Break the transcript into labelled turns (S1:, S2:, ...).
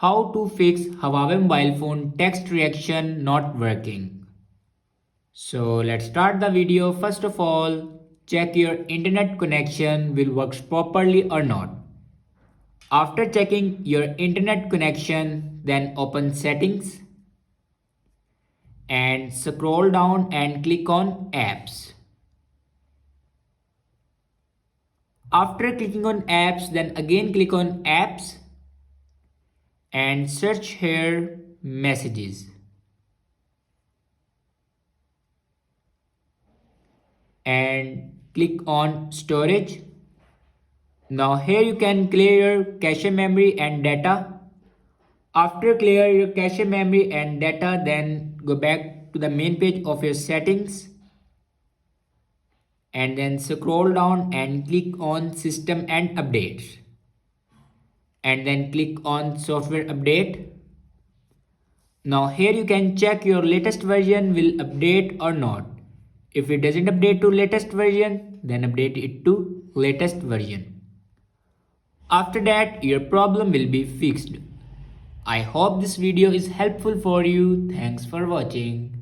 S1: How to fix Huawei mobile phone text reaction not working. So let's start the video. First of all, check your internet connection will works properly or not. After checking your internet connection, then open settings and scroll down and click on apps. After clicking on apps, then again click on apps and search here messages. And click on storage. Now here you can clear your cache memory and data. After clear your cache memory and data, then go back to the main page of your settings and then scroll down and click on system and updates and then click on software update. Now here you can check your latest version will update or not. If it doesn't update to latest version, then update it to latest version. After that, your problem will be fixed. I hope this video is helpful for you. Thanks for watching.